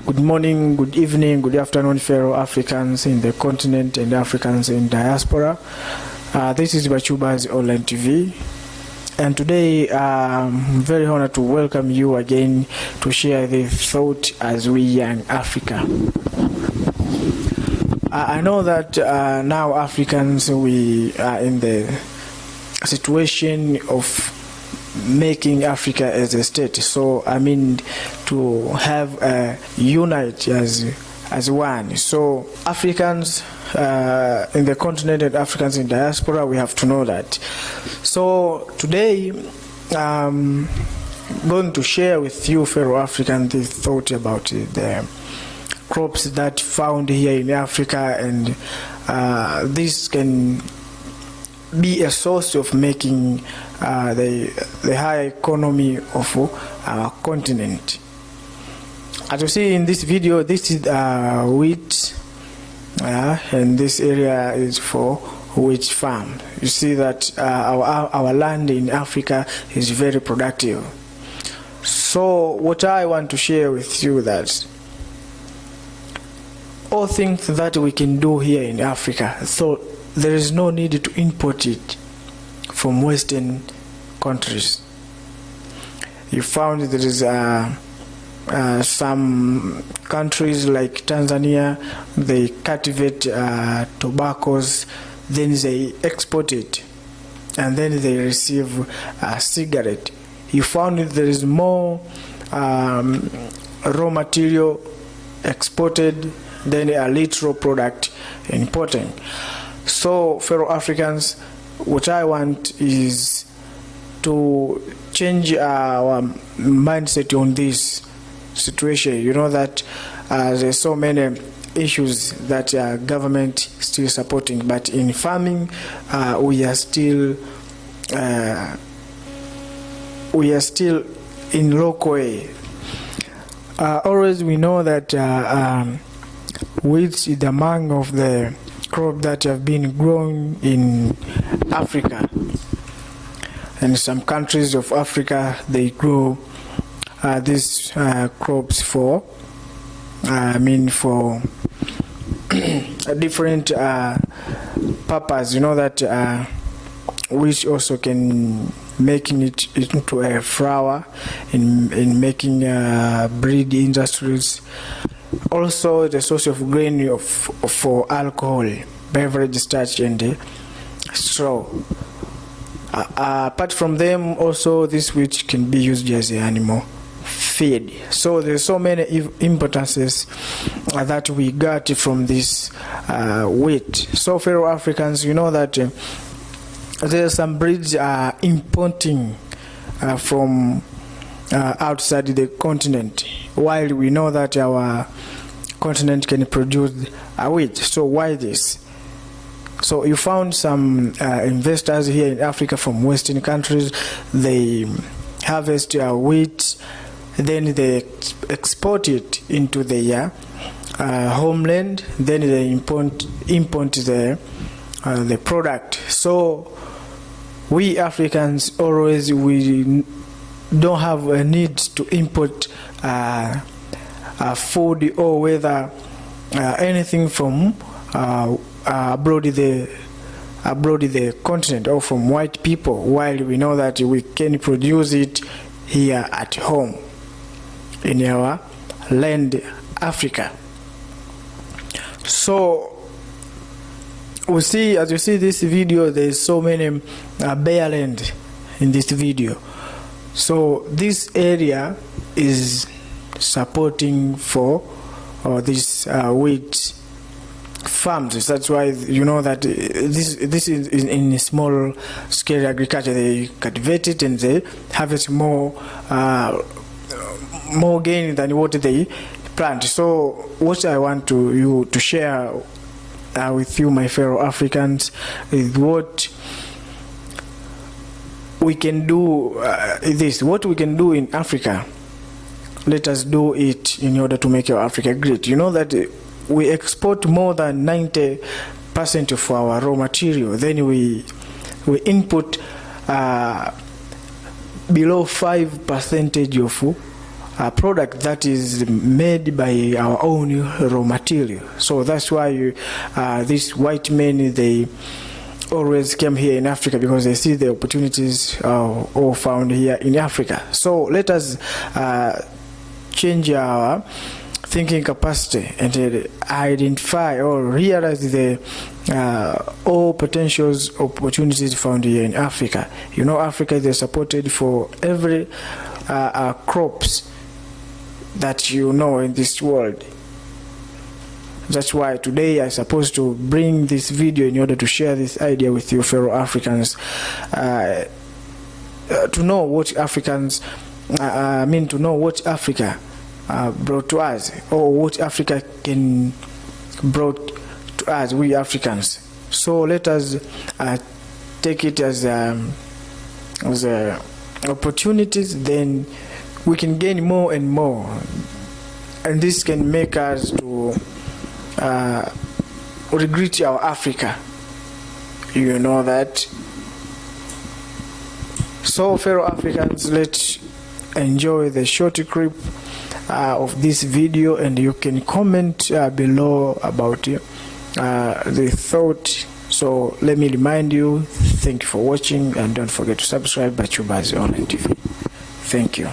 Good morning, good evening, good afternoon, fellow Africans in the continent and Africans in diaspora. This is Bachubaz Online TV, and today I'm very honored to welcome you again to share the thought as we young Africa. I know that now Africans, we are in the situation of making Africa as a state. So I mean to have a unite as one. So Africans in the continent and Africans in diaspora, we have to know that. So today I'm going to share with you, fellow Africans, the thought about the crops that found here in Africa, and this can be a source of making the high economy of our continent. As you see in this video, this is wheat, and this area is for wheat farm. You see that our land in Africa is very productive. So what I want to share with you, that all things that we can do here in Africa, so there is no need to import it from Western countries. You found there is some countries like Tanzania, they cultivate tobaccos, then they export it, and then they receive a cigarette. You found that there is more raw material exported than a literal product imported. So, fellow Africans, what I want is to change our mindset on this situation. You know that there's so many issues that government still supporting, but in farming we are still in local way. Always we know that wheat is among of the crop that have been grown in Africa, and some countries of Africa they grow these crops for for a different purpose. You know that which also can making it into a flour in making bread industries. Also the source of grain for alcohol, beverage, starch, and straw. Apart from them, also this wheat can be used as an animal feed. So there's so many importances that we got from this wheat. So fellow Africans, you know that there are some breeds importing from outside the continent, while we know that our continent can produce wheat. So why this? So you found some investors here in Africa from Western countries, they harvest wheat, then they export it into their homeland, then they import the product. So we Africans always, we don't have a need to import food or whether anything from abroad the continent or from white people, while we know that we can produce it here at home in our land, Africa. So we see, as you see this video, there's so many bare land in this video. So this area is supporting for this wheat farms. That's why you know that this is in a small scale agriculture. They cultivate it and they harvest more gain than what they plant. So what I want you to share with you, my fellow Africans, is what we can do. What we can do in Africa. Let us do it in order to make our Africa great. You know that we export more than 90% of our raw material. Then we input below 5% of product that is made by our own raw material. So that's why these white men, they always came here in Africa, because they see the opportunities all found here in Africa. So let us change our thinking capacity and identify or realize the all potentials, opportunities found here in Africa. You know, Africa is supported for every crops that you know in this world. That's why today I supposed to bring this video in order to share this idea with you fellow Africans, to know what Africans to know what Africa brought to us, or what Africa can brought to us, we Africans. So let us take it as opportunities, then we can gain more and more, and this can make us to regret our Africa, you know that. So fellow Africans, let's enjoy the short clip of this video, and you can comment below about the thought. So let me remind you, thank you for watching, and don't forget to subscribe Bachubaz Online TV. Thank you.